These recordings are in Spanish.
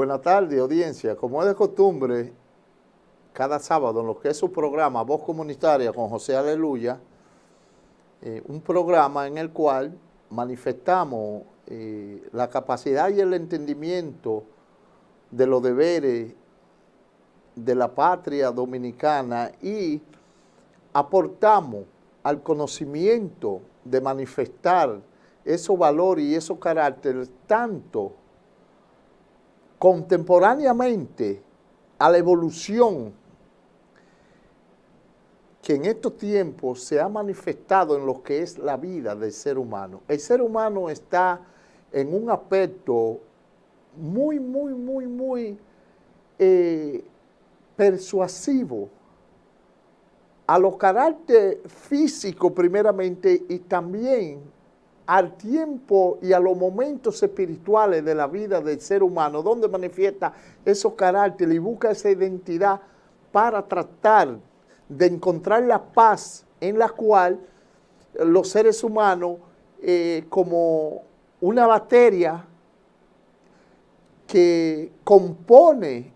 Buenas tardes, audiencia. Como es de costumbre, cada sábado en lo que es su programa Voz Comunitaria con José Aleluya, un programa en el cual manifestamos la capacidad y el entendimiento de los deberes de la patria dominicana y aportamos al conocimiento de manifestar esos valores y esos caracteres tanto contemporáneamente a la evolución que en estos tiempos se ha manifestado en lo que es la vida del ser humano. El ser humano está en un aspecto muy persuasivo a los caracteres físicos primeramente y también al tiempo y a los momentos espirituales de la vida del ser humano, donde manifiesta esos caracteres y busca esa identidad para tratar de encontrar la paz en la cual los seres humanos, como una batería que compone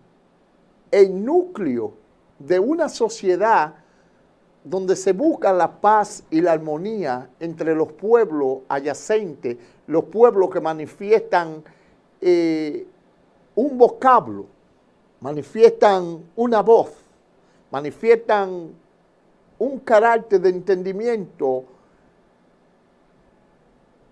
el núcleo de una sociedad donde se busca la paz y la armonía entre los pueblos adyacentes, los pueblos que manifiestan un vocablo, manifiestan una voz, manifiestan un carácter de entendimiento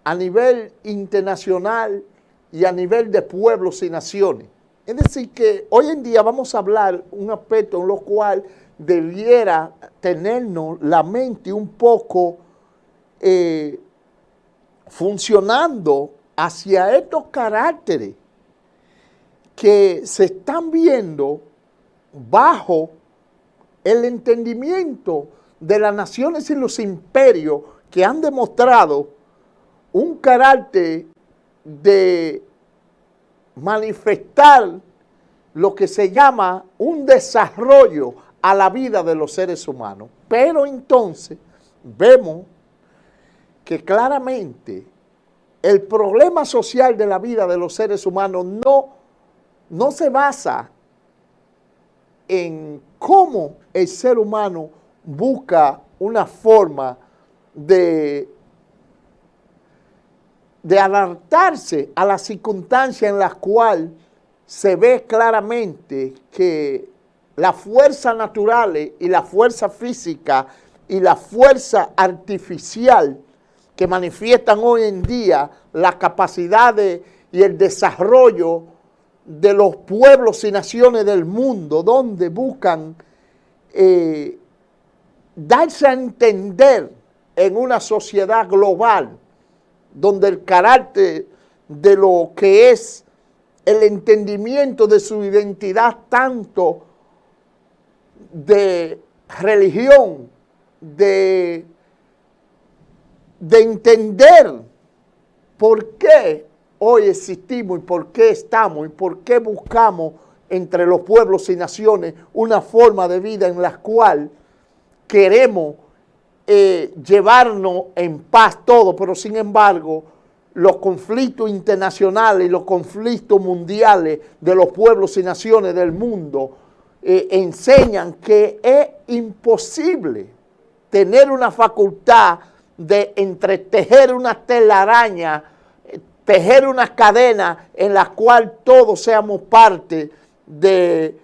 a nivel internacional y a nivel de pueblos y naciones. Es decir, que hoy en día vamos a hablar un aspecto en lo cual debiera tenernos la mente un poco funcionando hacia estos caracteres que se están viendo bajo el entendimiento de las naciones y los imperios que han demostrado un carácter de manifestar lo que se llama un desarrollo a la vida de los seres humanos. Pero entonces vemos que claramente el problema social de la vida de los seres humanos no se basa en cómo el ser humano busca una forma de adaptarse a las circunstancias en las cuales se ve claramente que las fuerzas naturales y la fuerza física y la fuerza artificial que manifiestan hoy en día la capacidad y el desarrollo de los pueblos y naciones del mundo, donde buscan darse a entender en una sociedad global, donde el carácter de lo que es el entendimiento de su identidad, tanto de religión, de entender por qué hoy existimos y por qué estamos y por qué buscamos entre los pueblos y naciones una forma de vida en la cual queremos llevarnos en paz todo, pero sin embargo los conflictos internacionales y los conflictos mundiales de los pueblos y naciones del mundo enseñan que es imposible tener una facultad de entretejer una telaraña, tejer una cadena en la cual todos seamos parte de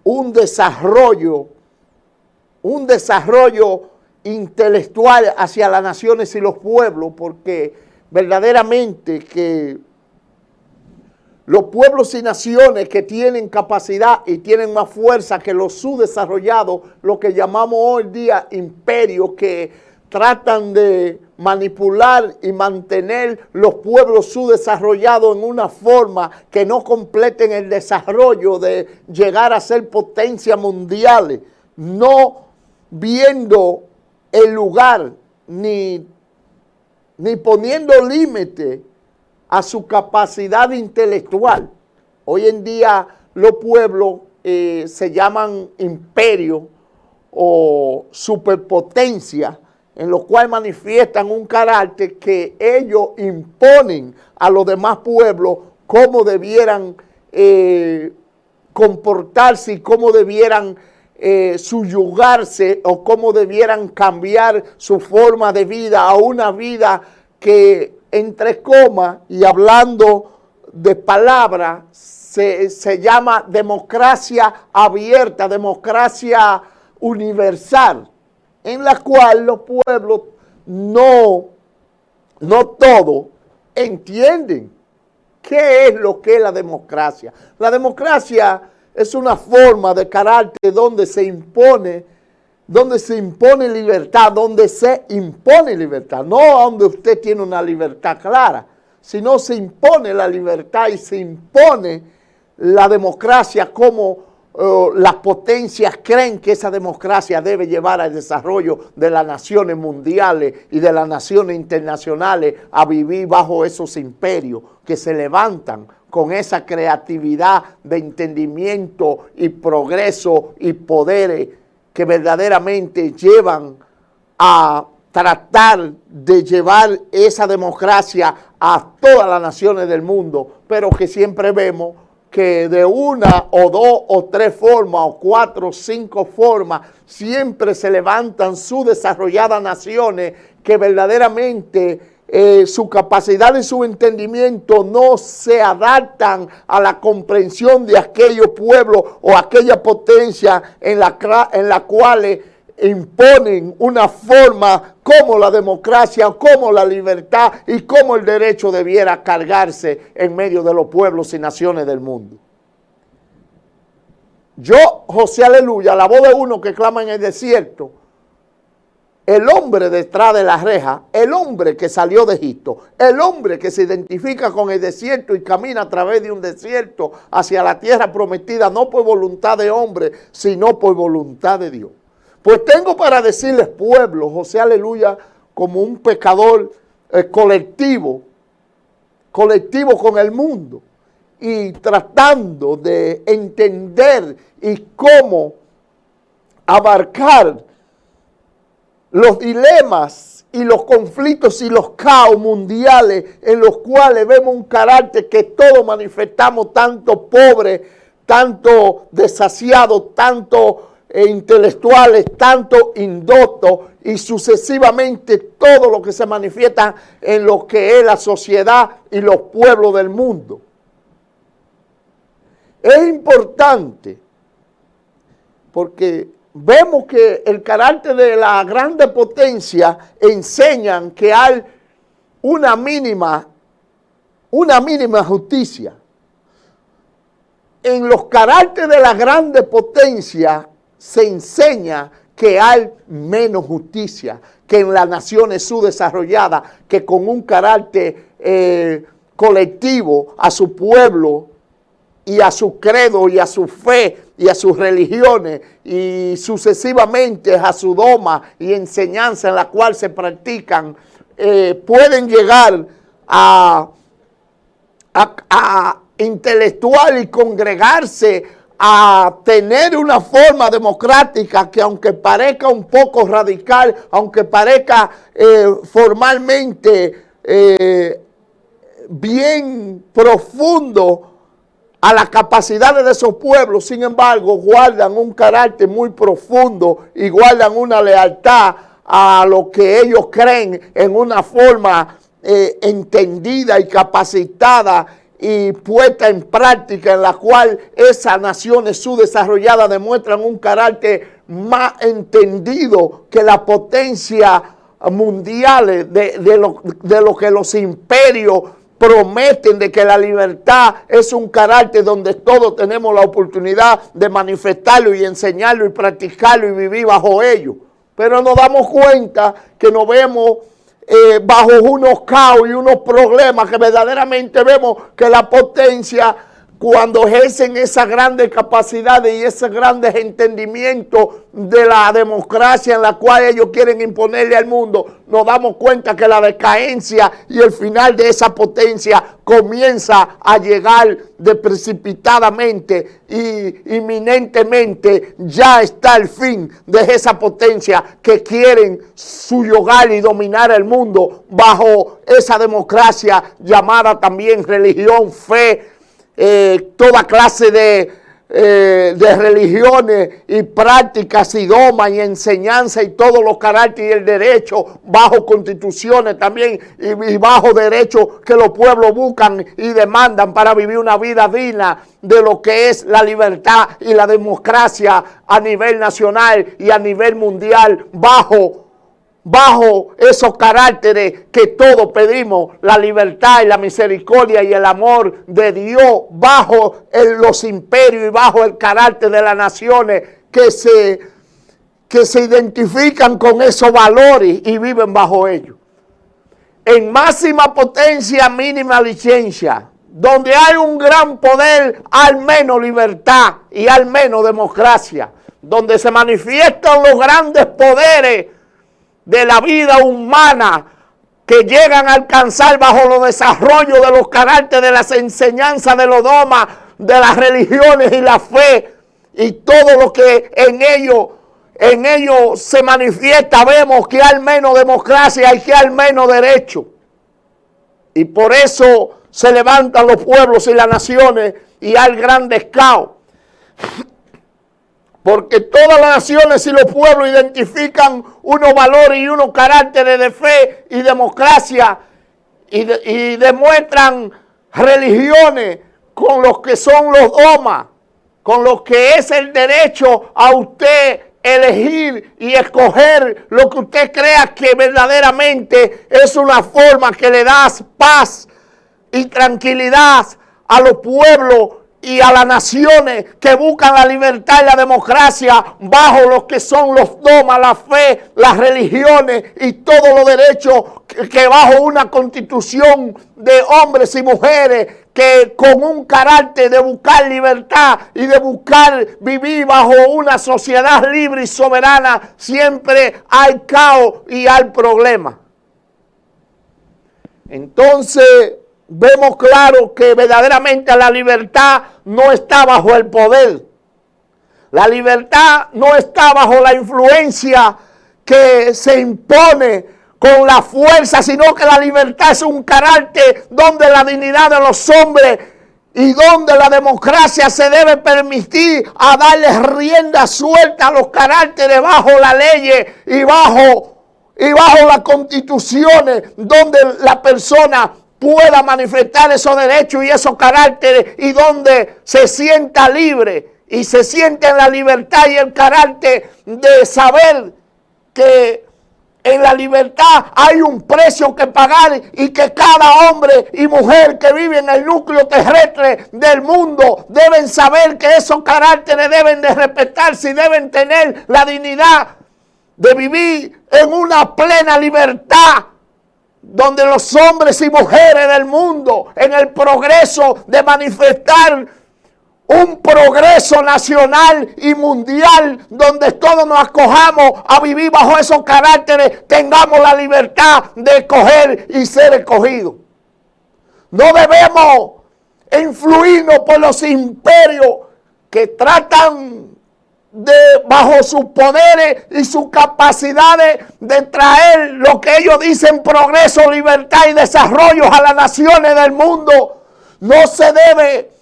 un desarrollo intelectual hacia las naciones y los pueblos, porque verdaderamente que los pueblos y naciones que tienen capacidad y tienen más fuerza que los subdesarrollados, lo que llamamos hoy día imperios, que tratan de manipular y mantener los pueblos subdesarrollados en una forma que no completen el desarrollo de llegar a ser potencias mundiales, no viendo el lugar ni poniendo límite a su capacidad intelectual. Hoy en día los pueblos se llaman imperios o superpotencias, en lo cual manifiestan un carácter que ellos imponen a los demás pueblos cómo debieran comportarse y cómo debieran subyugarse o cómo debieran cambiar su forma de vida a una vida que, entre comas y hablando de palabras, se llama democracia abierta, democracia universal, en la cual los pueblos no todos entienden qué es lo que es la democracia. La democracia es una forma de carácter donde se impone libertad, no donde usted tiene una libertad clara, sino se impone la libertad y se impone la democracia como las potencias creen que esa democracia debe llevar al desarrollo de las naciones mundiales y de las naciones internacionales a vivir bajo esos imperios que se levantan con esa creatividad de entendimiento y progreso y poderes que verdaderamente llevan a tratar de llevar esa democracia a todas las naciones del mundo, pero que siempre vemos que de una o dos o tres formas o cuatro o cinco formas siempre se levantan sus desarrolladas naciones que verdaderamente su capacidad y su entendimiento no se adaptan a la comprensión de aquellos pueblos o aquella potencia en la cual imponen una forma como la democracia, como la libertad y como el derecho debiera cargarse en medio de los pueblos y naciones del mundo. Yo, José Aleluya, la voz de uno que clama en el desierto, el hombre detrás de la reja, el hombre que salió de Egipto, el hombre que se identifica con el desierto y camina a través de un desierto hacia la tierra prometida, no por voluntad de hombre, sino por voluntad de Dios. Pues tengo para decirles, pueblo, José Aleluya, como un pecador colectivo con el mundo y tratando de entender y cómo abarcar los dilemas y los conflictos y los caos mundiales en los cuales vemos un carácter que todos manifestamos, tanto pobre, tanto desasiado, tanto intelectuales, tanto indoctos y sucesivamente todo lo que se manifiesta en lo que es la sociedad y los pueblos del mundo. Es importante porque vemos que el carácter de la grande potencia enseñan que hay una mínima justicia. En los caracteres de la grande potencia se enseña que hay menos justicia que en las naciones subdesarrolladas, que con un carácter colectivo a su pueblo y a su credo y a su fe y a sus religiones y sucesivamente a su dogma y enseñanza en la cual se practican, pueden llegar a intelectual y congregarse a tener una forma democrática que aunque parezca un poco radical, aunque parezca formalmente bien profundo a las capacidades de esos pueblos, sin embargo, guardan un carácter muy profundo y guardan una lealtad a lo que ellos creen en una forma entendida y capacitada y puesta en práctica, en la cual esas naciones subdesarrolladas demuestran un carácter más entendido que la potencia mundial de lo que los imperios prometen, de que la libertad es un carácter donde todos tenemos la oportunidad de manifestarlo y enseñarlo y practicarlo y vivir bajo ello. Pero nos damos cuenta que nos vemos bajo unos caos y unos problemas que verdaderamente vemos que la potencia, cuando ejercen esa grande capacidad y ese grandes entendimiento de la democracia en la cual ellos quieren imponerle al mundo, nos damos cuenta que la decadencia y el final de esa potencia comienza a llegar de precipitadamente y inminentemente. Ya está el fin de esa potencia que quieren subyugar y dominar el mundo bajo esa democracia llamada también religión, fe, toda clase de religiones y prácticas y dogmas y enseñanza y todos los caracteres y el derecho bajo constituciones también y bajo derechos que los pueblos buscan y demandan para vivir una vida digna de lo que es la libertad y la democracia a nivel nacional y a nivel mundial bajo esos caracteres que todos pedimos, la libertad y la misericordia y el amor de Dios, bajo los imperios y bajo el carácter de las naciones que se identifican con esos valores y viven bajo ellos. En máxima potencia, mínima licencia, donde hay un gran poder, al menos libertad y al menos democracia, donde se manifiestan los grandes poderes de la vida humana que llegan a alcanzar bajo los desarrollos de los caracteres, de las enseñanzas, de los dogmas, de las religiones y la fe y todo lo que en ellos se manifiesta. Vemos que hay menos democracia y que hay menos derecho. Y por eso se levantan los pueblos y las naciones y hay grandes caos. Porque todas las naciones y los pueblos identifican unos valores y unos caracteres de fe y democracia y demuestran religiones con los que son los dogmas, con los que es el derecho a usted elegir y escoger lo que usted crea que verdaderamente es una forma que le da paz y tranquilidad a los pueblos y a las naciones que buscan la libertad y la democracia bajo lo que son los dogmas, la fe, las religiones y todos los derechos que bajo una constitución de hombres y mujeres que con un carácter de buscar libertad y de buscar vivir bajo una sociedad libre y soberana, siempre hay caos y hay problemas. Entonces vemos claro que verdaderamente la libertad no está bajo el poder. La libertad no está bajo la influencia que se impone con la fuerza, sino que la libertad es un carácter donde la dignidad de los hombres y donde la democracia se debe permitir a darle rienda suelta a los caracteres bajo la ley y bajo las constituciones, donde la persona pueda manifestar esos derechos y esos caracteres y donde se sienta libre y se siente en la libertad y el carácter de saber que en la libertad hay un precio que pagar y que cada hombre y mujer que vive en el núcleo terrestre del mundo deben saber que esos caracteres deben de respetarse y deben tener la dignidad de vivir en una plena libertad, donde los hombres y mujeres del mundo, en el progreso de manifestar un progreso nacional y mundial, donde todos nos acojamos a vivir bajo esos caracteres, tengamos la libertad de escoger y ser escogidos. No debemos influirnos por los imperios que tratan bajo sus poderes y sus capacidades de traer lo que ellos dicen progreso, libertad y desarrollo a las naciones del mundo. No se debe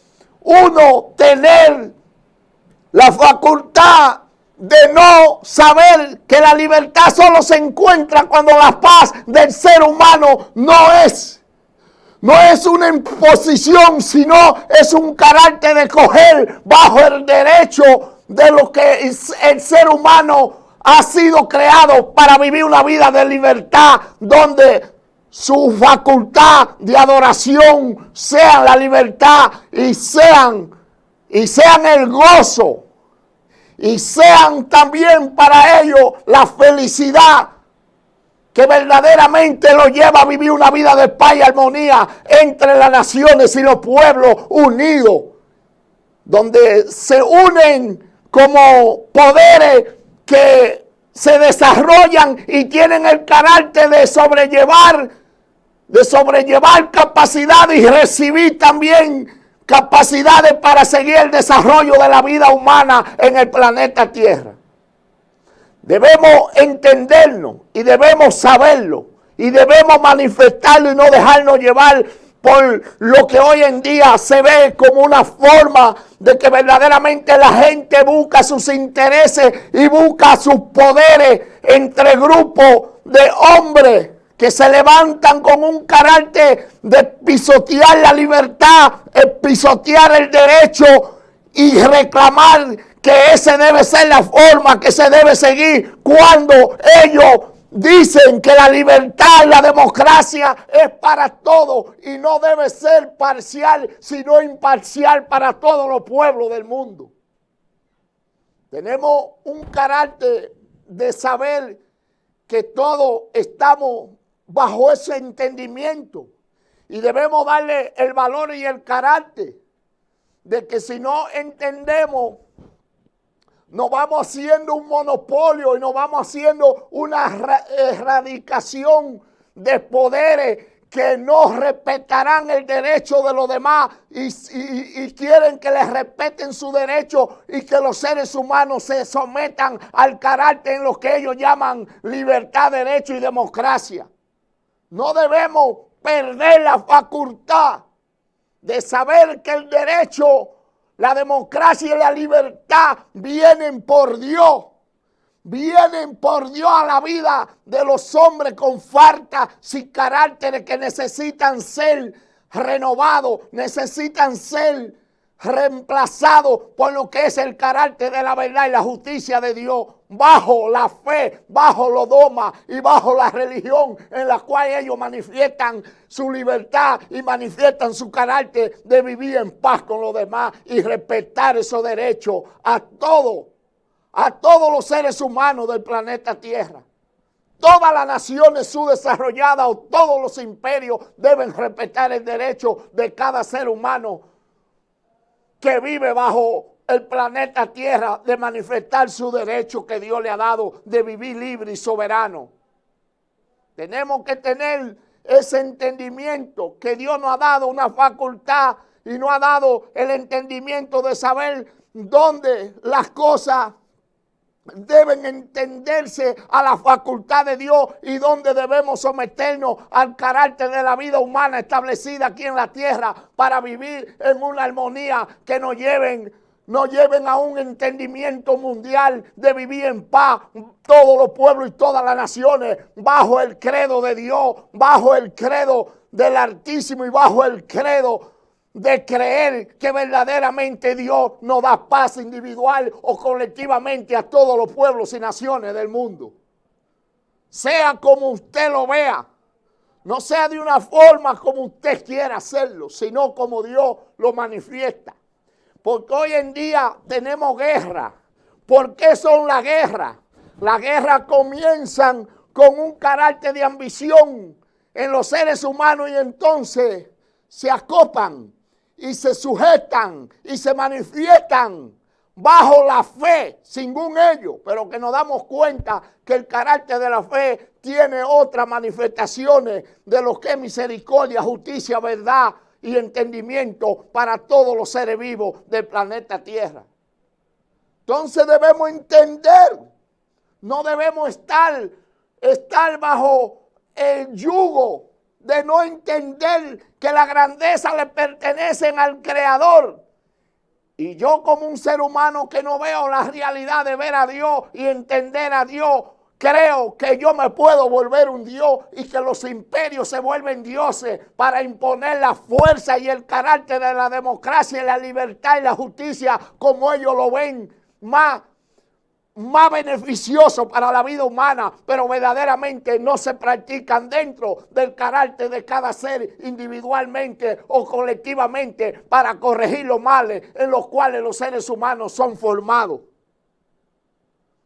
uno tener la facultad de no saber que la libertad solo se encuentra cuando la paz del ser humano no es una imposición, sino es un carácter de coger bajo el derecho de lo que el ser humano ha sido creado para vivir una vida de libertad, donde su facultad de adoración sea la libertad y sean el gozo y sean también para ellos la felicidad que verdaderamente lo lleva a vivir una vida de paz y armonía entre las naciones y los pueblos unidos, donde se unen como poderes que se desarrollan y tienen el carácter de sobrellevar capacidades y recibir también capacidades para seguir el desarrollo de la vida humana en el planeta Tierra. Debemos entendernos y debemos saberlo y debemos manifestarlo y no dejarnos llevar por lo que hoy en día se ve como una forma de que verdaderamente la gente busca sus intereses y busca sus poderes entre grupos de hombres que se levantan con un carácter de pisotear la libertad, pisotear el derecho y reclamar que esa debe ser la forma que se debe seguir cuando ellos dicen que la libertad y la democracia es para todos y no debe ser parcial, sino imparcial para todos los pueblos del mundo. Tenemos un carácter de saber que todos estamos bajo ese entendimiento y debemos darle el valor y el carácter de que si no entendemos, nos vamos haciendo un monopolio y nos vamos haciendo una erradicación de poderes que no respetarán el derecho de los demás y quieren que les respeten su derecho y que los seres humanos se sometan al carácter en lo que ellos llaman libertad, derecho y democracia. No debemos perder la facultad de saber que el derecho, la democracia y la libertad vienen por Dios. Vienen por Dios a la vida de los hombres con falta, sin caracteres que necesitan ser renovados, necesitan ser reemplazados por lo que es el carácter de la verdad y la justicia de Dios, bajo la fe, bajo los dogmas y bajo la religión en la cual ellos manifiestan su libertad y manifiestan su carácter de vivir en paz con los demás y respetar esos derechos a todos los seres humanos del planeta Tierra. Todas las naciones subdesarrolladas o todos los imperios deben respetar el derecho de cada ser humano que vive bajo el planeta Tierra de manifestar su derecho que Dios le ha dado de vivir libre y soberano. Tenemos que tener ese entendimiento que Dios nos ha dado una facultad y nos ha dado el entendimiento de saber dónde las cosas deben entenderse a la facultad de Dios y donde debemos someternos al carácter de la vida humana establecida aquí en la tierra para vivir en una armonía que nos lleven a un entendimiento mundial de vivir en paz todos los pueblos y todas las naciones bajo el credo de Dios, bajo el credo del Altísimo y bajo el credo de creer que verdaderamente Dios nos da paz individual o colectivamente a todos los pueblos y naciones del mundo. Sea como usted lo vea, no sea de una forma como usted quiera hacerlo, sino como Dios lo manifiesta. Porque hoy en día tenemos guerra. ¿Por qué son las guerras? Las guerras comienzan con un carácter de ambición en los seres humanos y entonces se acopan y se sujetan y se manifiestan bajo la fe, según ellos, pero que nos damos cuenta que el carácter de la fe tiene otras manifestaciones de lo que es misericordia, justicia, verdad y entendimiento para todos los seres vivos del planeta Tierra. Entonces debemos entender, no debemos estar bajo el yugo de no entender que la grandeza le pertenece al Creador. Y yo como un ser humano que no veo la realidad de ver a Dios y entender a Dios, creo que yo me puedo volver un Dios y que los imperios se vuelven dioses para imponer la fuerza y el carácter de la democracia y la libertad y la justicia como ellos lo ven más beneficioso para la vida humana, pero verdaderamente no se practican dentro del carácter de cada ser individualmente o colectivamente para corregir los males en los cuales los seres humanos son formados.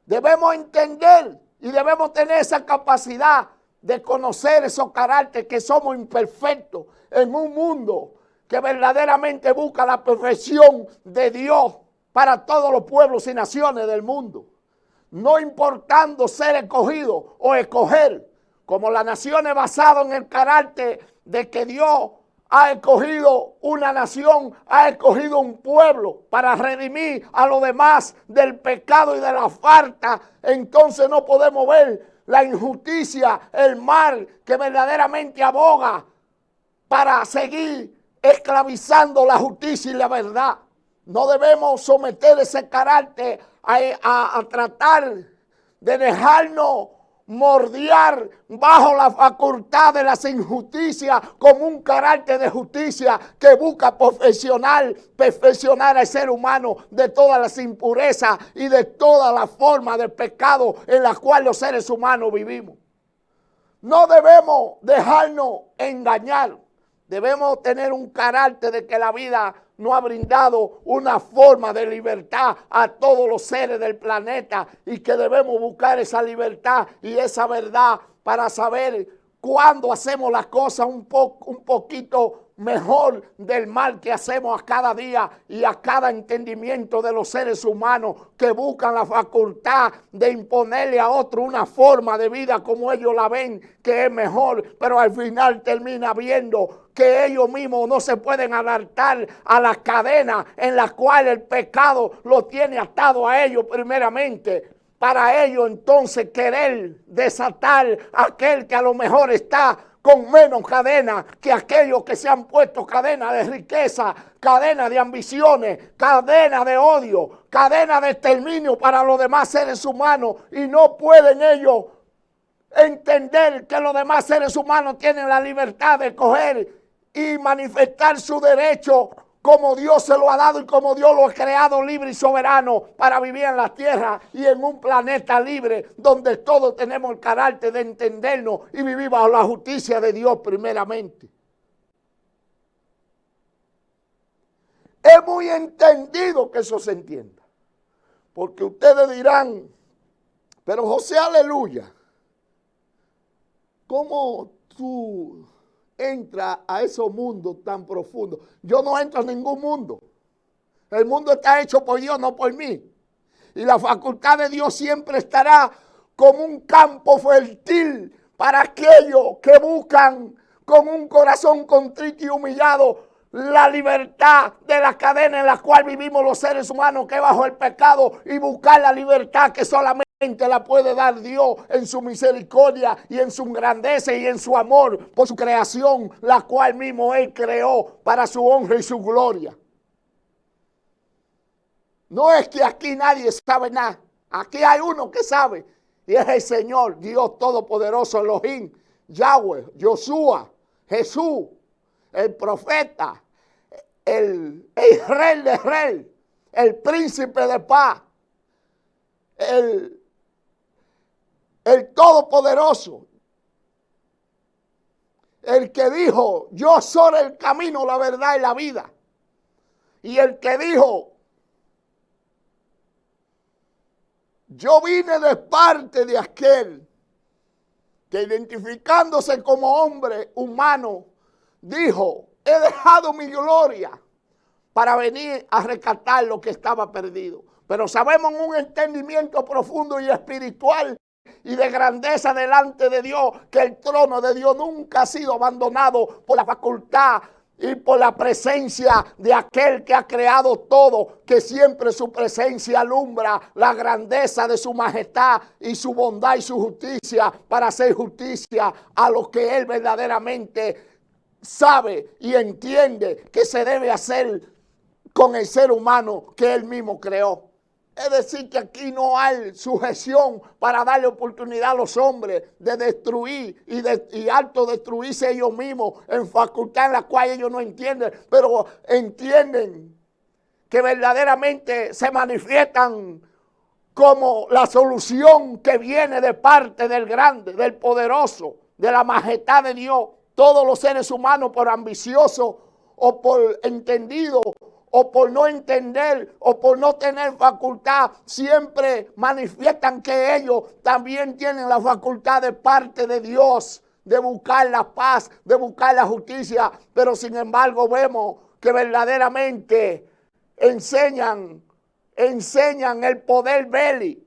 Debemos entender y debemos tener esa capacidad de conocer esos caracteres que somos imperfectos en un mundo que verdaderamente busca la perfección de Dios para todos los pueblos y naciones del mundo. No importando ser escogido o escoger, como las naciones basadas en el carácter de que Dios ha escogido una nación, ha escogido un pueblo para redimir a los demás del pecado y de la falta. Entonces no podemos ver la injusticia, el mal que verdaderamente aboga para seguir esclavizando la justicia y la verdad. No debemos someter ese carácter a tratar de dejarnos mordiar bajo la facultad de las injusticias como un carácter de justicia que busca perfeccionar al ser humano de todas las impurezas y de todas las formas de pecado en las cuales los seres humanos vivimos. No debemos dejarnos engañar. Debemos tener un carácter de que la vida nos ha brindado una forma de libertad a todos los seres del planeta y que debemos buscar esa libertad y esa verdad para saber cuándo hacemos las cosas un poquito mejor del mal que hacemos a cada día y a cada entendimiento de los seres humanos que buscan la facultad de imponerle a otro una forma de vida como ellos la ven que es mejor, pero al final termina viendo que ellos mismos no se pueden adaptar a las cadenas en las cuales el pecado lo tiene atado a ellos primeramente. Para ellos entonces querer desatar a aquel que a lo mejor está con menos cadena que aquellos que se han puesto cadena de riqueza, cadena de ambiciones, cadena de odio, cadena de exterminio para los demás seres humanos y no pueden ellos entender que los demás seres humanos tienen la libertad de coger y manifestar su derecho como Dios se lo ha dado y como Dios lo ha creado libre y soberano para vivir en la tierra y en un planeta libre donde todos tenemos el carácter de entendernos y vivir bajo la justicia de Dios primeramente. Es muy entendido que eso se entienda, porque ustedes dirán, pero José, aleluya, ¿cómo tú entra a esos mundos tan profundos? Yo no entro a ningún mundo. El mundo está hecho por Dios, no por mí. Y la facultad de Dios siempre estará como un campo fértil para aquellos que buscan con un corazón contrito y humillado la libertad de la cadena en la cual vivimos los seres humanos, que es bajo el pecado, y buscar la libertad que solamente la puede dar Dios en su misericordia y en su grandeza y en su amor por su creación, la cual mismo Él creó para su honra y su gloria. No es que aquí nadie sabe nada. Aquí hay uno que sabe y es el Señor, Dios Todopoderoso, Elohim, Yahweh, Josué, Jesús, el profeta, el rey de reyes, el príncipe de paz, el Todopoderoso, el que dijo, yo soy el camino, la verdad y la vida. Y el que dijo, yo vine de parte de aquel que identificándose como hombre humano, dijo, he dejado mi gloria para venir a rescatar lo que estaba perdido. Pero sabemos en un entendimiento profundo y espiritual y de grandeza delante de Dios, que el trono de Dios nunca ha sido abandonado por la facultad y por la presencia de aquel que ha creado todo, que siempre su presencia alumbra la grandeza de su majestad y su bondad y su justicia para hacer justicia a lo que Él verdaderamente sabe y entiende que se debe hacer con el ser humano que Él mismo creó. Es decir, que aquí no hay sujeción para darle oportunidad a los hombres de destruir y autodestruirse ellos mismos en facultad en la cual ellos no entienden, pero entienden que verdaderamente se manifiestan como la solución que viene de parte del grande, del poderoso, de la majestad de Dios. Todos los seres humanos, por ambiciosos o por entendidos, o por no entender, o por no tener facultad, siempre manifiestan que ellos también tienen la facultad de parte de Dios, de buscar la paz, de buscar la justicia, pero sin embargo vemos que verdaderamente enseñan el poder bélico,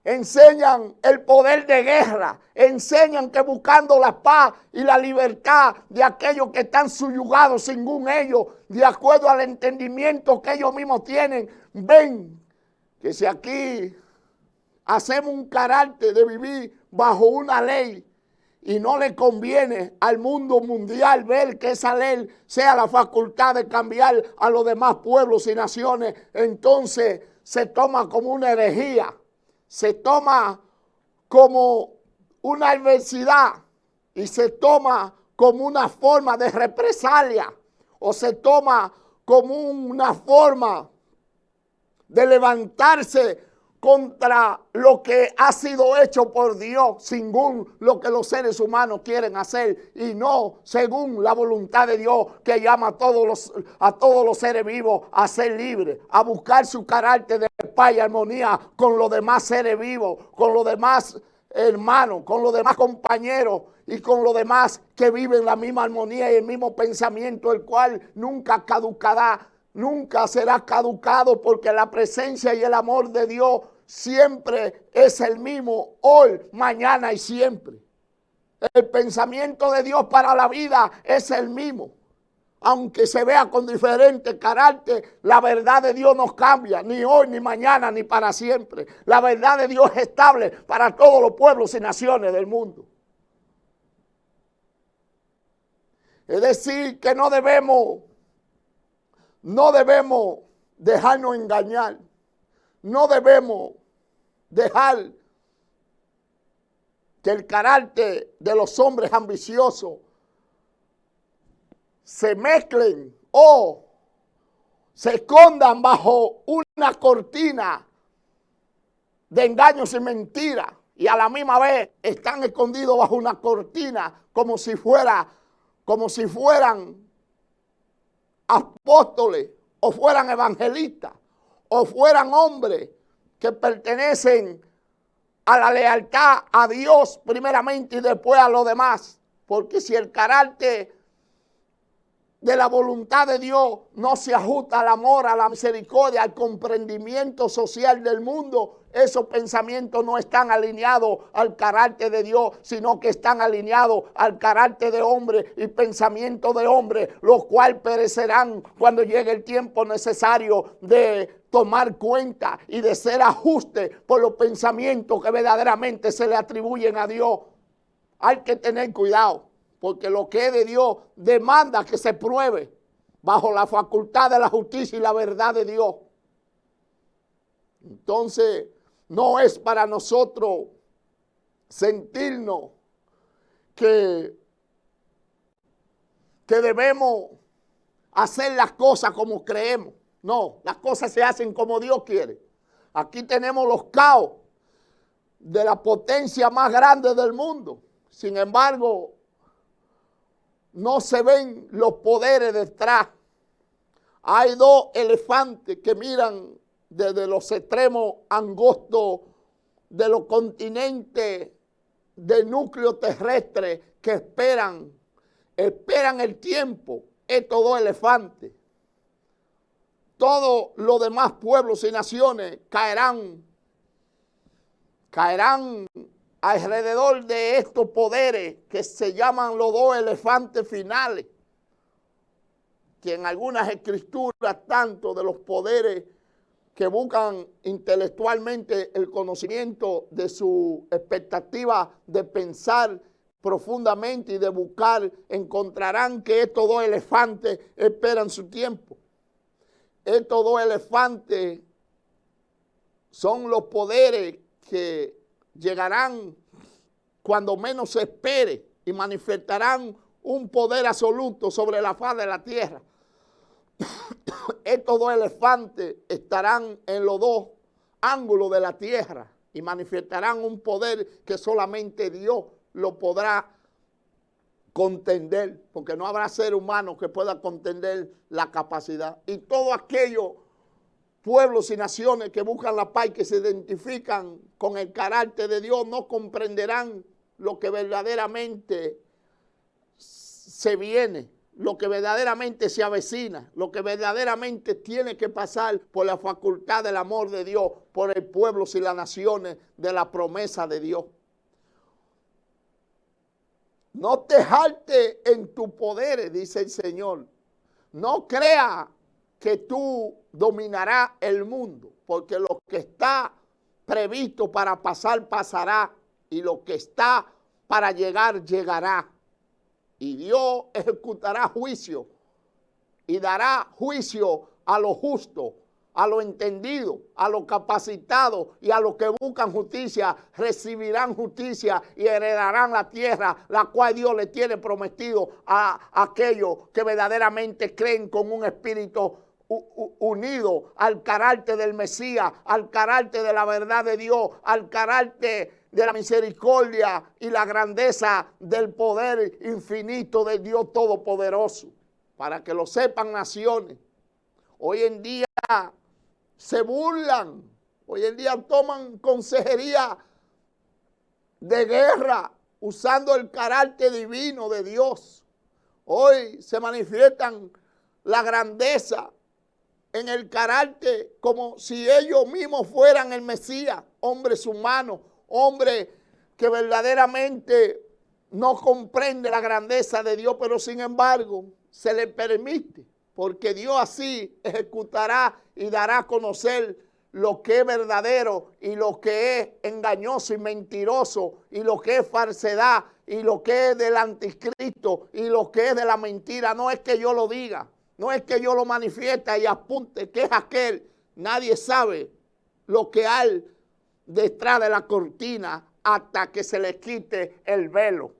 enseñan el poder de guerra, enseñan que buscando la paz y la libertad de aquellos que están subyugados según ellos, de acuerdo al entendimiento que ellos mismos tienen, ven que si aquí hacemos un carácter de vivir bajo una ley y no le conviene al mundo mundial ver que esa ley sea la facultad de cambiar a los demás pueblos y naciones, entonces se toma como una herejía, se toma como una adversidad y se toma como una forma de represalia o se toma como una forma de levantarse contra lo que ha sido hecho por Dios, según lo que los seres humanos quieren hacer y no según la voluntad de Dios, que llama a todos los seres vivos a ser libres, a buscar su carácter de paz y armonía con los demás seres vivos, con los demás hermanos, con los demás compañeros y con los demás que viven la misma armonía y el mismo pensamiento, el cual nunca caducará. Nunca será caducado, porque la presencia y el amor de Dios siempre es el mismo, hoy, mañana y siempre. El pensamiento de Dios para la vida es el mismo. Aunque se vea con diferente carácter, la verdad de Dios no cambia, ni hoy, ni mañana, ni para siempre. La verdad de Dios es estable para todos los pueblos y naciones del mundo. Es decir, que no debemos dejarnos engañar. No debemos dejar que el carácter de los hombres ambiciosos se mezclen o se escondan bajo una cortina de engaños y mentiras, y a la misma vez están escondidos bajo una cortina como si fueran apóstoles o fueran evangelistas o fueran hombres que pertenecen a la lealtad a Dios primeramente y después a los demás. Porque si el carácter de la voluntad de Dios no se ajusta al amor, a la misericordia, al comprendimiento social del mundo, esos pensamientos no están alineados al carácter de Dios, sino que están alineados al carácter de hombre y pensamiento de hombre, los cuales perecerán cuando llegue el tiempo necesario de tomar cuenta y de ser ajuste por los pensamientos que verdaderamente se le atribuyen a Dios. Hay que tener cuidado, porque lo que es de Dios demanda que se pruebe bajo la facultad de la justicia y la verdad de Dios. Entonces, no es para nosotros sentirnos que debemos hacer las cosas como creemos. No, las cosas se hacen como Dios quiere. Aquí tenemos los caos de la potencia más grande del mundo. Sin embargo, no se ven los poderes detrás. Hay dos elefantes que miran desde los extremos angostos de los continentes del núcleo terrestre, que esperan el tiempo. Estos dos elefantes. Todos los demás pueblos y naciones caerán alrededor de estos poderes que se llaman los dos elefantes finales, que en algunas escrituras, tanto de los poderes que buscan intelectualmente el conocimiento de su expectativa de pensar profundamente y de buscar, encontrarán que estos dos elefantes esperan su tiempo. Estos dos elefantes son los poderes que llegarán cuando menos se espere y manifestarán un poder absoluto sobre la faz de la tierra. Estos dos elefantes estarán en los dos ángulos de la tierra y manifestarán un poder que solamente Dios lo podrá contender, porque no habrá ser humano que pueda contender la capacidad. Y todos aquellos pueblos y naciones que buscan la paz y que se identifican con el carácter de Dios no comprenderán lo que verdaderamente se viene, lo que verdaderamente se avecina, lo que verdaderamente tiene que pasar por la facultad del amor de Dios, por el pueblo y las naciones de la promesa de Dios. No te jactes en tus poderes, dice el Señor. No creas que tú dominarás el mundo, porque lo que está previsto para pasar, pasará, y lo que está para llegar, llegará. Y Dios ejecutará juicio y dará juicio a los justos, a los entendidos, a los capacitados y a los que buscan justicia. Recibirán justicia y heredarán la tierra, la cual Dios le tiene prometido a aquellos que verdaderamente creen con un espíritu unido al carácter del Mesías, al carácter de la verdad de Dios, al carácter de la misericordia y la grandeza del poder infinito de Dios Todopoderoso. Para que lo sepan naciones, hoy en día se burlan, hoy en día toman consejería de guerra usando el carácter divino de Dios. Hoy se manifiestan la grandeza en el carácter como si ellos mismos fueran el Mesías, hombres humanos, hombres que verdaderamente no comprenden la grandeza de Dios, pero sin embargo se les permite, porque Dios así ejecutará y dará a conocer lo que es verdadero y lo que es engañoso y mentiroso y lo que es falsedad y lo que es del anticristo y lo que es de la mentira. No es que yo lo diga, no es que yo lo manifieste y apunte que es aquel. Nadie sabe lo que hay detrás de la cortina hasta que se le quite el velo.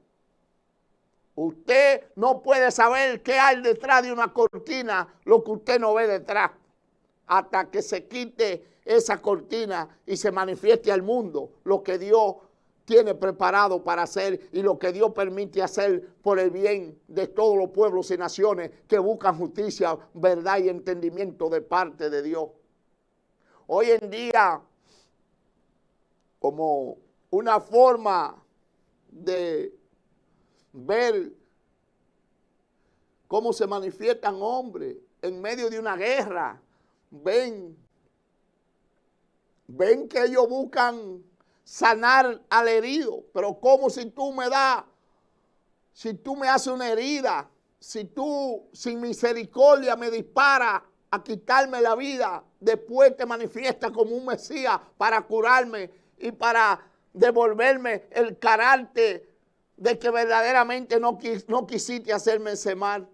Usted no puede saber qué hay detrás de una cortina, lo que usted no ve detrás, hasta que se quite esa cortina y se manifieste al mundo lo que Dios tiene preparado para hacer y lo que Dios permite hacer por el bien de todos los pueblos y naciones que buscan justicia, verdad y entendimiento de parte de Dios. Hoy en día, como una forma de ver cómo se manifiestan hombres en medio de una guerra, ven que ellos buscan sanar al herido, pero como si tú me haces una herida, si tú sin misericordia me disparas a quitarme la vida, después te manifiestas como un Mesías para curarme y para devolverme el carácter de que verdaderamente no quisiste hacerme ese mal.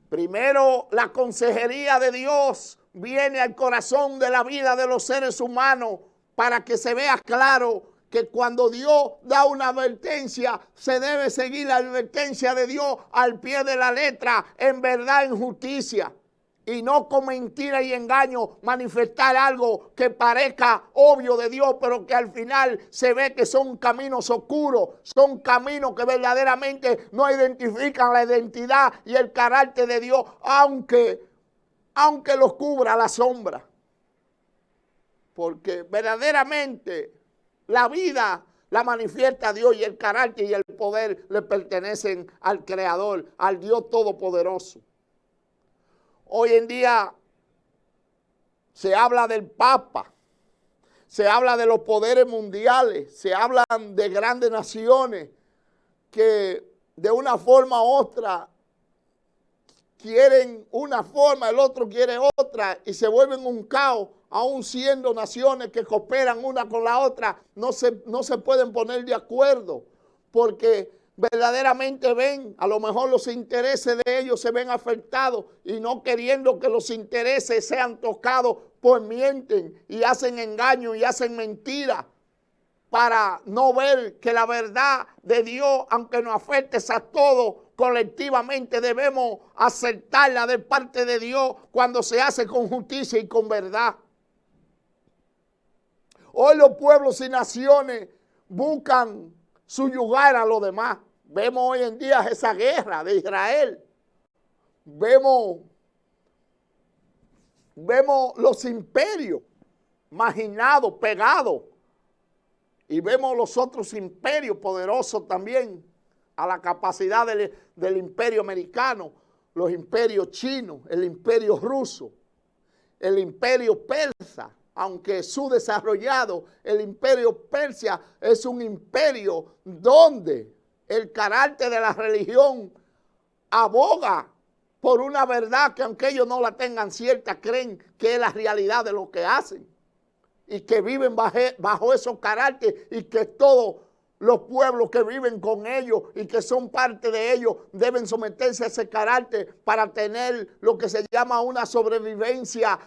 Primero, la consejería de Dios viene al corazón de la vida de los seres humanos para que se vea claro que cuando Dios da una advertencia, se debe seguir la advertencia de Dios al pie de la letra, en verdad, en justicia. Y no con mentira y engaño manifestar algo que parezca obvio de Dios, pero que al final se ve que son caminos oscuros, son caminos que verdaderamente no identifican la identidad y el carácter de Dios, aunque los cubra la sombra. Porque verdaderamente la vida la manifiesta Dios y el carácter y el poder le pertenecen al Creador, al Dios Todopoderoso. Hoy en día se habla del Papa, se habla de los poderes mundiales, se hablan de grandes naciones que de una forma u otra quieren una forma, el otro quiere otra y se vuelven un caos, aún siendo naciones que cooperan una con la otra, no se pueden poner de acuerdo porque verdaderamente ven, a lo mejor los intereses de ellos se ven afectados y no queriendo que los intereses sean tocados, pues mienten y hacen engaño y hacen mentira para no ver que la verdad de Dios, aunque nos afecte a todos colectivamente, debemos aceptarla de parte de Dios cuando se hace con justicia y con verdad. Hoy los pueblos y naciones buscan subyugar a los demás. Vemos hoy en día esa guerra de Israel. Vemos los imperios marginados, pegados. Y vemos los otros imperios poderosos también a la capacidad del imperio americano, los imperios chinos, el imperio ruso, el imperio persa. Aunque subdesarrollado, el imperio persia es un imperio donde el carácter de la religión aboga por una verdad que aunque ellos no la tengan cierta, creen que es la realidad de lo que hacen y que viven bajo esos caracteres y que todo los pueblos que viven con ellos y que son parte de ellos deben someterse a ese carácter para tener lo que se llama una sobrevivencia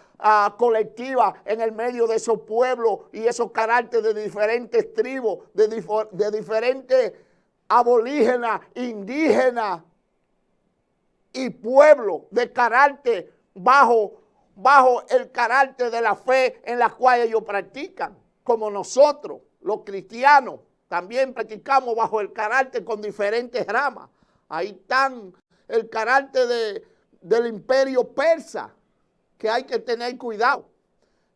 colectiva en el medio de esos pueblos y esos caracteres de diferentes tribus, de diferentes aborígenas, indígenas y pueblos de carácter bajo el carácter de la fe en la cual ellos practican, como nosotros, los cristianos, también practicamos bajo el carácter con diferentes ramas. Ahí están el carácter del imperio persa, que hay que tener cuidado.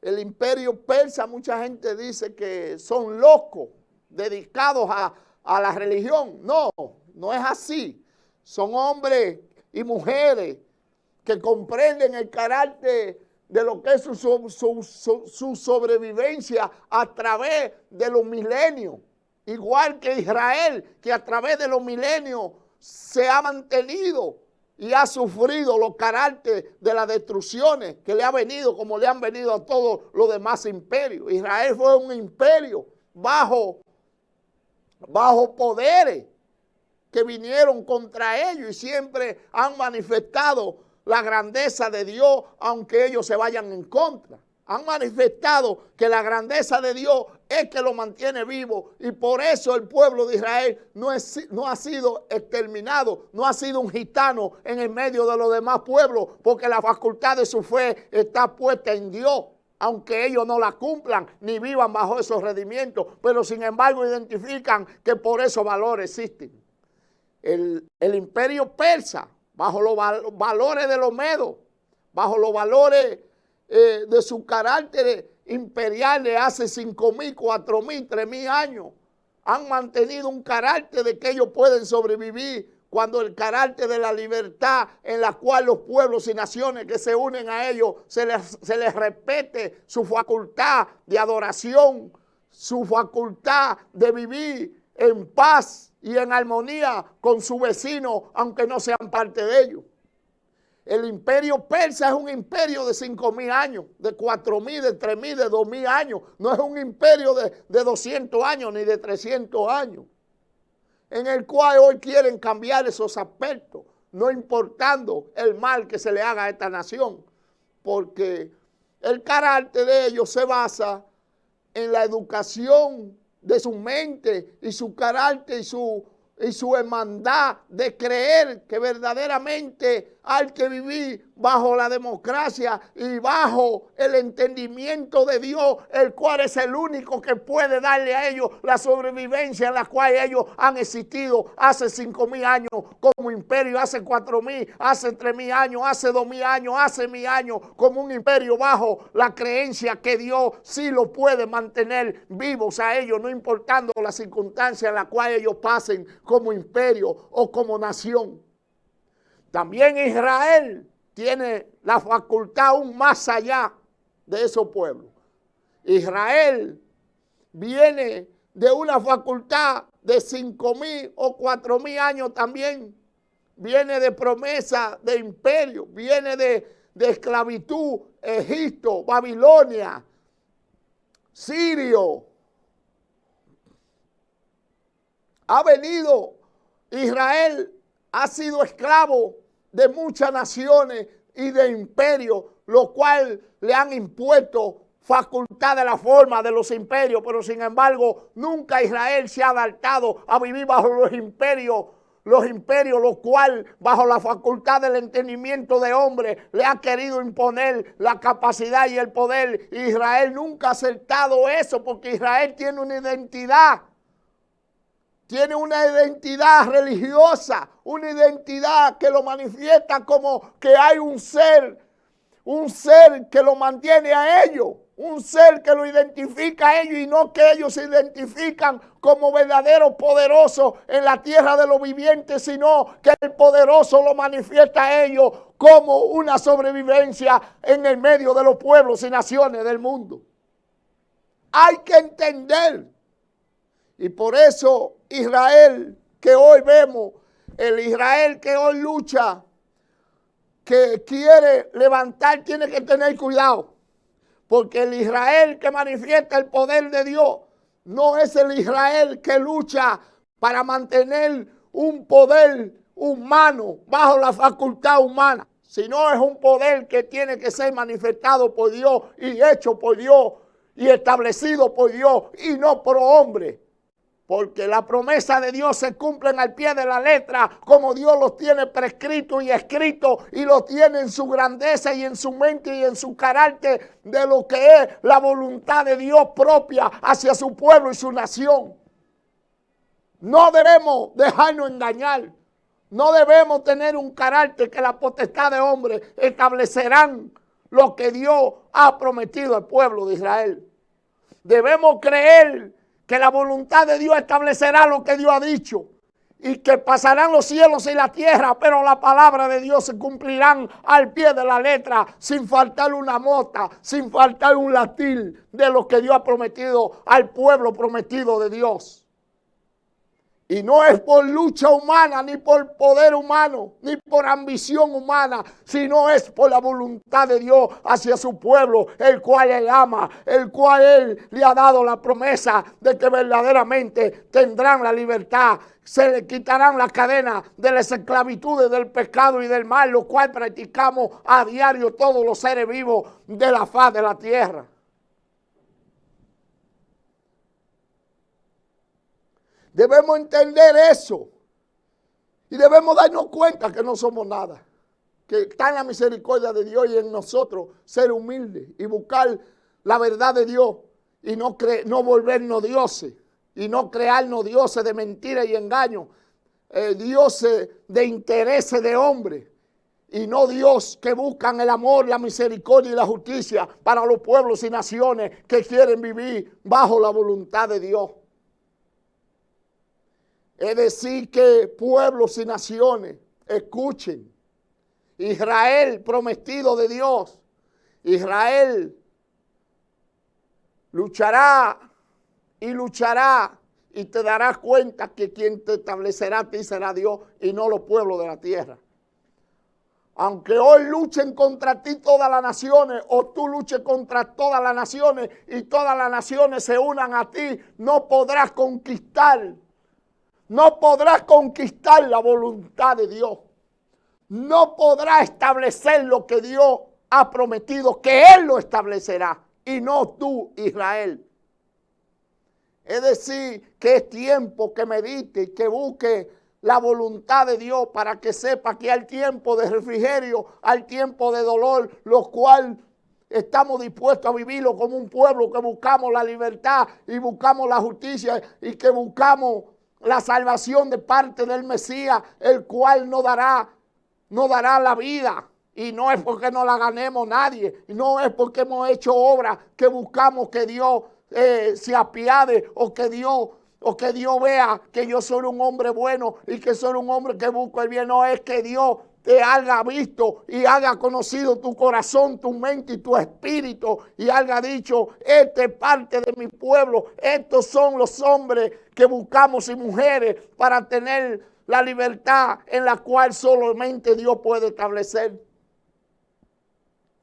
El imperio persa, mucha gente dice que son locos, dedicados a la religión. No, no es así. Son hombres y mujeres que comprenden el carácter de lo que es su sobrevivencia a través de los milenios. Igual que Israel, que a través de los milenios se ha mantenido y ha sufrido los caracteres de las destrucciones que le ha venido, como le han venido a todos los demás imperios. Israel fue un imperio bajo poderes que vinieron contra ellos y siempre han manifestado la grandeza de Dios, aunque ellos se vayan en contra. Han manifestado que la grandeza de Dios es que lo mantiene vivo y por eso el pueblo de Israel no ha sido exterminado, no ha sido un gitano en el medio de los demás pueblos, porque la facultad de su fe está puesta en Dios, aunque ellos no la cumplan ni vivan bajo esos rendimientos, pero sin embargo identifican que por esos valores existen. El imperio persa, bajo los valores de los medos, bajo los valores de su carácter imperial de hace 5.000, 4.000, 3.000 años, han mantenido un carácter de que ellos pueden sobrevivir cuando el carácter de la libertad en la cual los pueblos y naciones que se unen a ellos se les respete su facultad de adoración, su facultad de vivir en paz y en armonía con su vecino, aunque no sean parte de ellos. El imperio persa es un imperio de 5.000 años, de 4.000, de 3.000, de 2.000 años. No es un imperio de 200 años ni de 300 años, en el cual hoy quieren cambiar esos aspectos, no importando el mal que se le haga a esta nación, porque el carácter de ellos se basa en la educación de su mente y su carácter y su hermandad de creer que verdaderamente hay que vivir bajo la democracia y bajo el entendimiento de Dios, el cual es el único que puede darle a ellos la sobrevivencia en la cual ellos han existido hace 5.000 años como imperio, hace 4.000, hace 3.000 años, hace 2.000 años, hace 1.000 años, como un imperio bajo la creencia que Dios sí lo puede mantener vivos a ellos, no importando las circunstancias en las cuales ellos pasen como imperio o como nación. También Israel tiene la facultad aún más allá de esos pueblos. Israel viene de una facultad de 5.000 o 4.000 años también. Viene de promesa de imperio, viene de esclavitud, Egipto, Babilonia, Sirio. Ha venido Israel, ha sido esclavo de muchas naciones y de imperios, lo cual le han impuesto facultad de la forma de los imperios, pero sin embargo nunca Israel se ha adaptado a vivir bajo los imperios, los cuales bajo la facultad del entendimiento de hombre le ha querido imponer la capacidad y el poder. Israel nunca ha aceptado eso porque Israel tiene una identidad. Tiene una identidad religiosa, una identidad que lo manifiesta como que hay un ser que lo mantiene a ellos, un ser que lo identifica a ellos y no que ellos se identifican como verdaderos poderosos en la tierra de los vivientes, sino que el poderoso lo manifiesta a ellos como una sobrevivencia en el medio de los pueblos y naciones del mundo. Hay que entender. Y por eso Israel que hoy vemos, el Israel que hoy lucha, que quiere levantar, tiene que tener cuidado. Porque el Israel que manifiesta el poder de Dios No es el Israel que lucha para mantener un poder humano bajo la facultad humana, sino es un poder que tiene que ser manifestado por Dios y hecho por Dios y establecido por Dios y no por hombre. Porque la promesa de Dios se cumple al pie de la letra, como Dios los tiene prescrito y escrito, y los tiene en su grandeza y en su mente y en su carácter de lo que es la voluntad de Dios propia hacia su pueblo y su nación. No debemos dejarnos engañar. No debemos tener un carácter que la potestad de hombres establecerán lo que Dios ha prometido al pueblo de Israel. Debemos creer que la voluntad de Dios establecerá lo que Dios ha dicho y que pasarán los cielos y la tierra, pero la palabra de Dios se cumplirán al pie de la letra, sin faltar una mota, sin faltar un latil de lo que Dios ha prometido al pueblo prometido de Dios. Y no es por lucha humana, ni por poder humano, ni por ambición humana, sino es por la voluntad de Dios hacia su pueblo, el cual Él ama, el cual Él le ha dado la promesa de que verdaderamente tendrán la libertad. Se le quitarán las cadenas de las esclavitudes del pecado y del mal, lo cual practicamos a diario todos los seres vivos de la faz de la tierra. Debemos entender eso y debemos darnos cuenta que no somos nada, que está en la misericordia de Dios y en nosotros ser humildes y buscar la verdad de Dios y no volvernos dioses y no crearnos dioses de mentira y engaño, dioses de intereses de hombre y no Dios que buscan el amor, la misericordia y la justicia para los pueblos y naciones que quieren vivir bajo la voluntad de Dios. Es decir, que pueblos y naciones escuchen. Israel prometido de Dios. Israel luchará y luchará y te darás cuenta que quien te establecerá a ti será Dios y no los pueblos de la tierra. Aunque hoy luchen contra ti todas las naciones o tú luches contra todas las naciones y todas las naciones se unan a ti, no podrás conquistar. No podrás conquistar la voluntad de Dios. No podrás establecer lo que Dios ha prometido, que Él lo establecerá y no tú, Israel. Es decir, que es tiempo que medite y que busque la voluntad de Dios para que sepa que hay tiempo de refrigerio, hay tiempo de dolor, lo cual estamos dispuestos a vivirlo como un pueblo que buscamos la libertad y buscamos la justicia y que buscamos la salvación de parte del Mesías, el cual nos dará la vida. Y no es porque no la ganemos nadie, no es porque hemos hecho obras que buscamos que Dios se apiade o que Dios vea que yo soy un hombre bueno y que soy un hombre que busco el bien. No es que Dios te haya visto y haya conocido tu corazón, tu mente y tu espíritu y haya dicho, esta es parte de mi pueblo, estos son los hombres que buscamos y mujeres para tener la libertad en la cual solamente Dios puede establecer.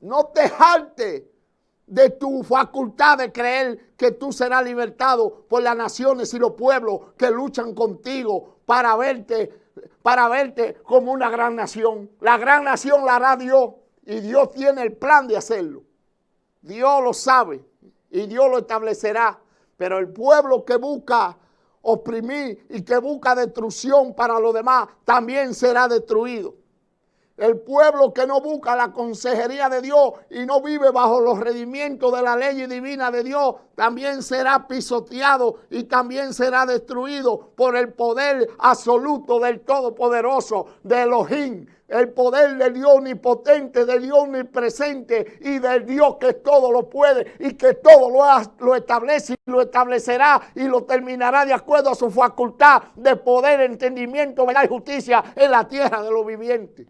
No te jartes de tu facultad de creer que tú serás libertado por las naciones y los pueblos que luchan contigo para verte como una gran nación. La gran nación la hará Dios y Dios tiene el plan de hacerlo. Dios lo sabe y Dios lo establecerá. Pero el pueblo que busca oprimir y que busca destrucción para los demás también será destruido. El pueblo que no busca la consejería de Dios y no vive bajo los redimientos de la ley divina de Dios, también será pisoteado y también será destruido por el poder absoluto del Todopoderoso, de Elohim, el poder del Dios omnipotente, del Dios omnipresente y del Dios que todo lo puede y que todo lo establece y lo establecerá y lo terminará de acuerdo a su facultad de poder, entendimiento, verdad y justicia en la tierra de los vivientes.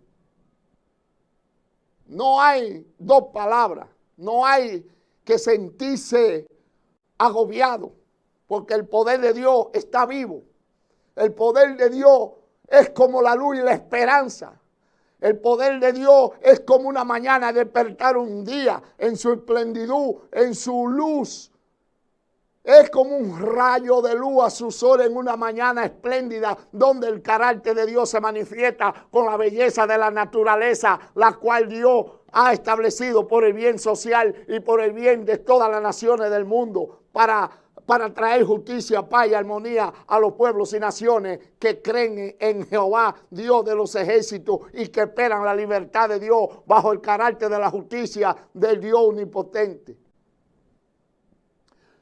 No hay dos palabras, no hay que sentirse agobiado, porque el poder de Dios está vivo. El poder de Dios es como la luz y la esperanza. El poder de Dios es como una mañana despertar un día en su esplendidez, en su luz Es como un rayo de luz a su sol en una mañana espléndida, donde el carácter de Dios se manifiesta con la belleza de la naturaleza, la cual Dios ha establecido por el bien social y por el bien de todas las naciones del mundo, para traer justicia, paz y armonía a los pueblos y naciones que creen en Jehová, Dios de los ejércitos, y que esperan la libertad de Dios bajo el carácter de la justicia del Dios omnipotente.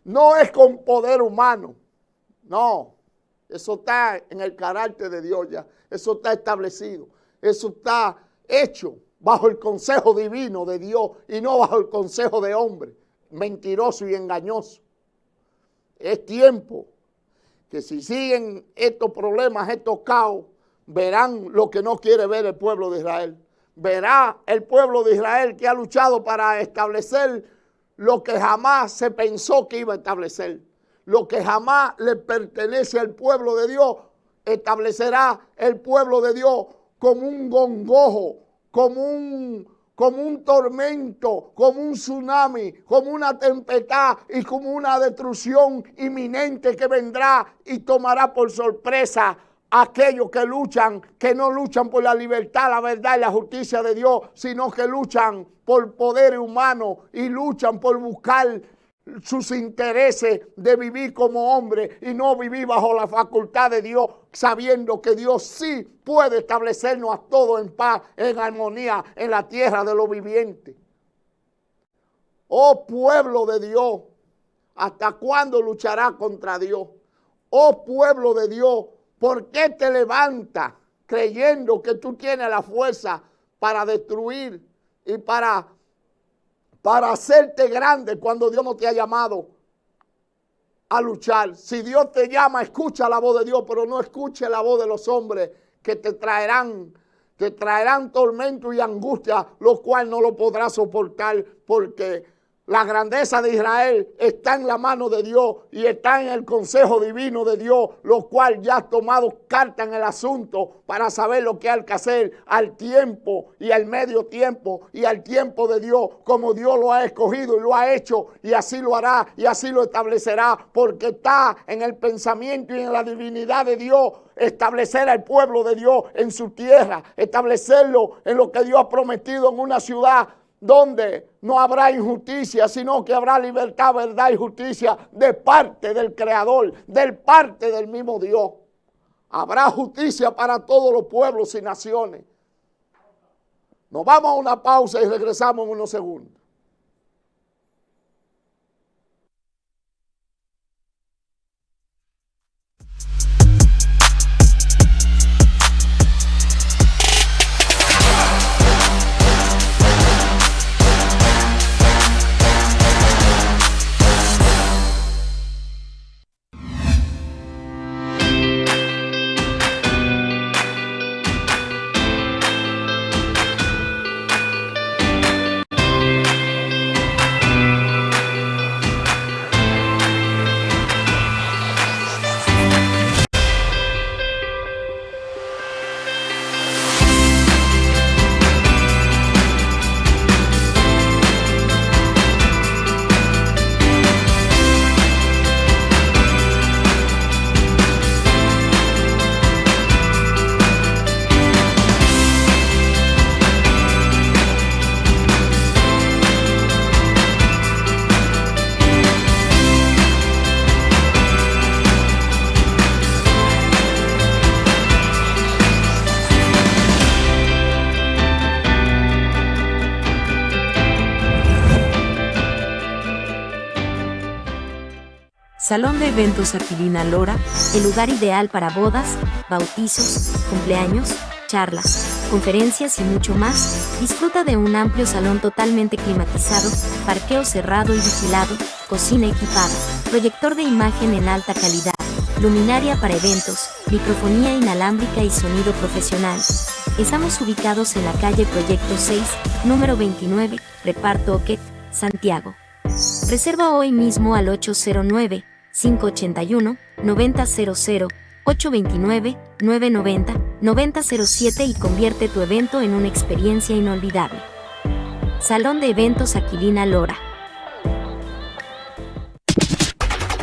No es con poder humano, no, eso está en el carácter de Dios ya, eso está establecido, eso está hecho bajo el consejo divino de Dios y no bajo el consejo de hombre, mentiroso y engañoso. Es tiempo que si siguen estos problemas, estos caos, verán lo que no quiere ver el pueblo de Israel. Verá el pueblo de Israel que ha luchado para establecer lo que jamás se pensó que iba a establecer. Lo que jamás le pertenece al pueblo de Dios, establecerá el pueblo de Dios como un gongojo, como un tormento, como un tsunami, como una tempestad y como una destrucción inminente que vendrá y tomará por sorpresa a aquellos que luchan, que no luchan por la libertad, la verdad y la justicia de Dios, sino que luchan por poderes humanos y luchan por buscar sus intereses de vivir como hombre y no vivir bajo la facultad de Dios, sabiendo que Dios sí puede establecernos a todos en paz, en armonía, en la tierra de los vivientes. Oh pueblo de Dios, ¿hasta cuándo lucharás contra Dios? Oh pueblo de Dios, ¿por qué te levantas creyendo que tú tienes la fuerza para destruir y para hacerte grande cuando Dios no te ha llamado a luchar? Si Dios te llama, escucha la voz de Dios, pero no escuche la voz de los hombres que te traerán tormento y angustia, lo cual no lo podrás soportar, porque la grandeza de Israel está en la mano de Dios y está en el consejo divino de Dios, lo cual ya ha tomado carta en el asunto para saber lo que hay que hacer al tiempo y al medio tiempo y al tiempo de Dios, como Dios lo ha escogido y lo ha hecho, y así lo hará y así lo establecerá, porque está en el pensamiento y en la divinidad de Dios establecer al pueblo de Dios en su tierra, establecerlo en lo que Dios ha prometido, en una ciudad donde no habrá injusticia, sino que habrá libertad, verdad y justicia de parte del Creador, de parte del mismo Dios. Habrá justicia para todos los pueblos y naciones. Nos vamos a una pausa y regresamos en unos segundos. Salón de Eventos Aquilina Lora, el lugar ideal para bodas, bautizos, cumpleaños, charlas, conferencias y mucho más. Disfruta de un amplio salón totalmente climatizado, parqueo cerrado y vigilado, cocina equipada, proyector de imagen en alta calidad, luminaria para eventos, microfonía inalámbrica y sonido profesional. Estamos ubicados en la calle Proyecto 6, número 29, Reparto Oquet, Santiago. Reserva hoy mismo al 809-581-9000, 829-990-9007 y convierte tu evento en una experiencia inolvidable. Salón de Eventos Aquilina Lora.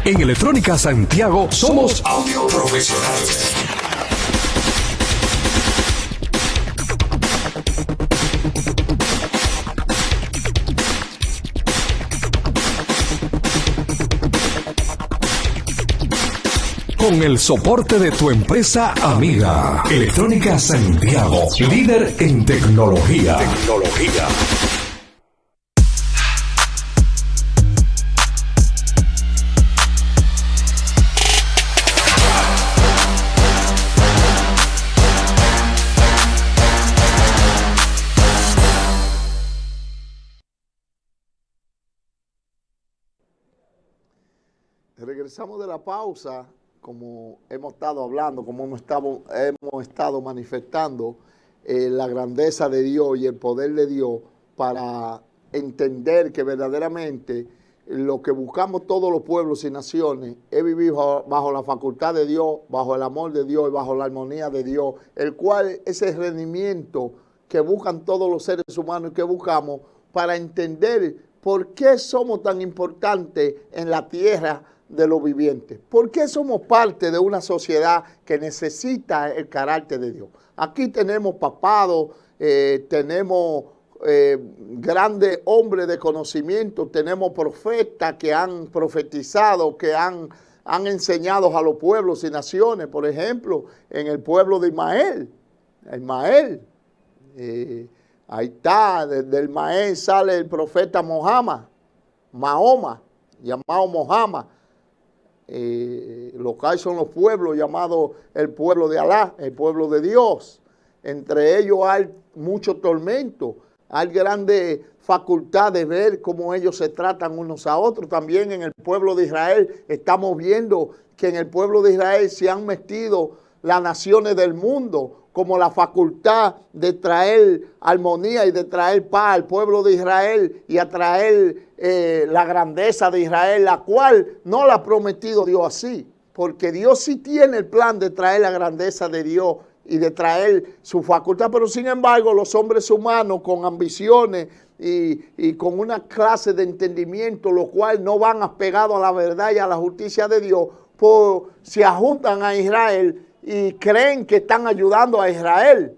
En Electrónica Santiago somos audio profesionales. Con el soporte de tu empresa amiga. Electrónica Santiago, líder en tecnología. Regresamos de la pausa. Como hemos estado hablando, como hemos estado manifestando la grandeza de Dios y el poder de Dios para entender que verdaderamente lo que buscamos todos los pueblos y naciones es vivir bajo la facultad de Dios, bajo el amor de Dios y bajo la armonía de Dios, el cual es el rendimiento que buscan todos los seres humanos y que buscamos para entender por qué somos tan importantes en la tierra de los vivientes. ¿Por qué somos parte de una sociedad que necesita el carácter de Dios? Aquí tenemos papados, tenemos grandes hombres de conocimiento, tenemos profetas que han profetizado, que han enseñado a los pueblos y naciones. Por ejemplo, en el pueblo de Ismael, ahí está, desde Ismael sale el profeta Mahoma, llamado Mahoma. Los que hay son los pueblos llamados el pueblo de Alá, el pueblo de Dios. Entre ellos hay mucho tormento, hay grande facultad de ver cómo ellos se tratan unos a otros. También en el pueblo de Israel estamos viendo que en el pueblo de Israel se han metido las naciones del mundo como la facultad de traer armonía y de traer paz al pueblo de Israel y a traer la grandeza de Israel, la cual no la ha prometido Dios así, porque Dios sí tiene el plan de traer la grandeza de Dios y de traer su facultad, pero sin embargo los hombres humanos con ambiciones y con una clase de entendimiento, lo cual no van apegados a la verdad y a la justicia de Dios, se ajuntan a Israel y creen que están ayudando a Israel.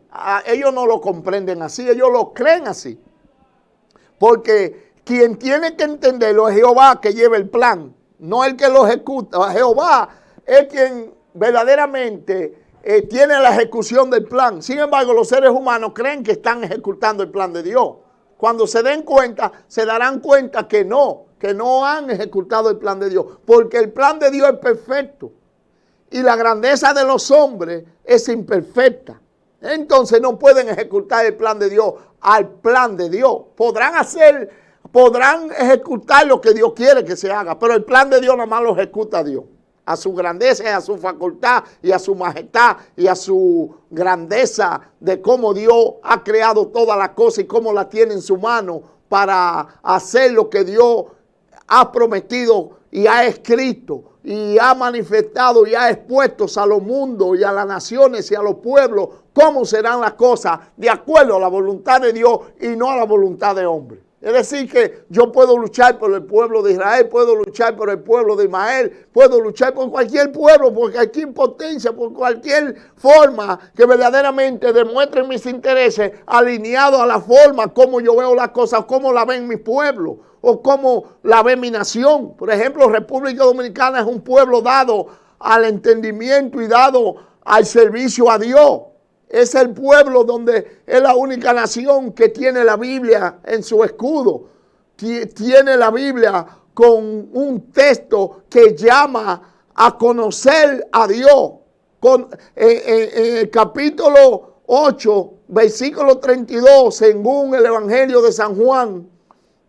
Ellos no lo comprenden así, ellos lo creen así. Porque quien tiene que entenderlo es Jehová, que lleva el plan, no el que lo ejecuta. Jehová es quien verdaderamente tiene la ejecución del plan. Sin embargo, los seres humanos creen que están ejecutando el plan de Dios. Cuando se den cuenta, se darán cuenta que no han ejecutado el plan de Dios, porque el plan de Dios es perfecto. Y la grandeza de los hombres es imperfecta. Entonces no pueden ejecutar el plan de Dios al plan de Dios. Podrán ejecutar lo que Dios quiere que se haga, pero el plan de Dios nada más lo ejecuta Dios. A su grandeza y a su facultad y a su majestad y a su grandeza de cómo Dios ha creado todas las cosas y cómo las tiene en su mano para hacer lo que Dios ha prometido y ha escrito y ha manifestado y ha expuesto a los mundos y a las naciones y a los pueblos cómo serán las cosas de acuerdo a la voluntad de Dios y no a la voluntad de hombre. Es decir, que yo puedo luchar por el pueblo de Israel, puedo luchar por el pueblo de Ismael, puedo luchar por cualquier pueblo, por cualquier potencia, por cualquier forma que verdaderamente demuestre mis intereses alineados a la forma como yo veo las cosas, como la ven mi pueblo o como la ve mi nación. Por ejemplo, República Dominicana es un pueblo dado al entendimiento y dado al servicio a Dios. Es el pueblo donde es la única nación que tiene la Biblia en su escudo. Tiene la Biblia con un texto que llama a conocer a Dios. En el capítulo 8, versículo 32, según el Evangelio de San Juan,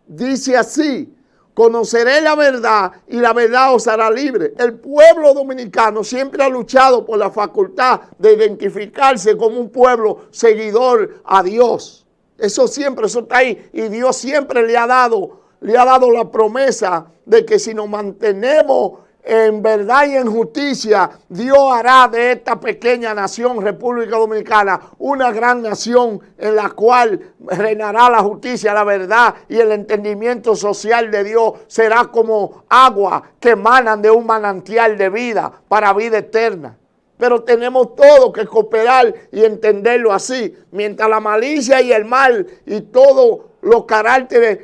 dice así: conoceré la verdad y la verdad os hará libre. El pueblo dominicano siempre ha luchado por la facultad de identificarse como un pueblo seguidor a Dios. Eso está ahí. Y Dios siempre le ha dado la promesa de que si nos mantenemos en verdad y en justicia, Dios hará de esta pequeña nación, República Dominicana, una gran nación en la cual reinará la justicia, la verdad y el entendimiento social de Dios. Será como agua que emanan de un manantial de vida para vida eterna. Pero tenemos todo que cooperar y entenderlo así. Mientras la malicia y el mal y todos los caracteres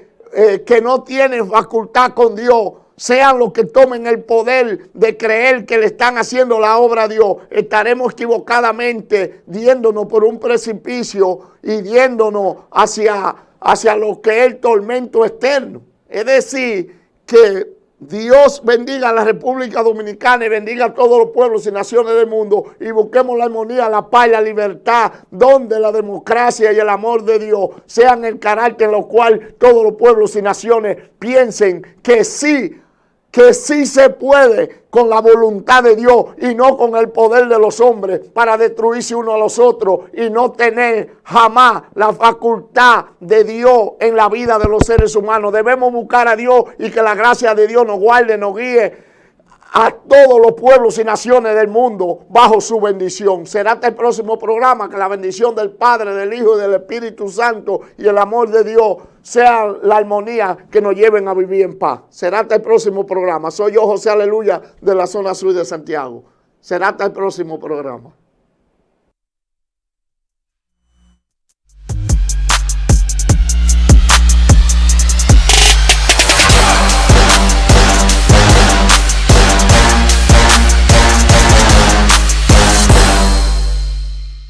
que no tienen facultad con Dios sean los que tomen el poder de creer que le están haciendo la obra a Dios, estaremos equivocadamente yéndonos por un precipicio y yéndonos hacia lo que es el tormento externo. Es decir, que Dios bendiga a la República Dominicana y bendiga a todos los pueblos y naciones del mundo y busquemos la armonía, la paz y la libertad, donde la democracia y el amor de Dios sean el carácter en lo cual todos los pueblos y naciones piensen que sí se puede con la voluntad de Dios y no con el poder de los hombres para destruirse uno a los otros y no tener jamás la facultad de Dios en la vida de los seres humanos. Debemos buscar a Dios y que la gracia de Dios nos guarde, nos guíe a todos los pueblos y naciones del mundo bajo su bendición. Será hasta el próximo programa, que la bendición del Padre, del Hijo y del Espíritu Santo y el amor de Dios sea la armonía que nos lleven a vivir en paz. Será hasta el próximo programa. Soy yo, José Aleluya, de la zona sur de Santiago. Será hasta el próximo programa.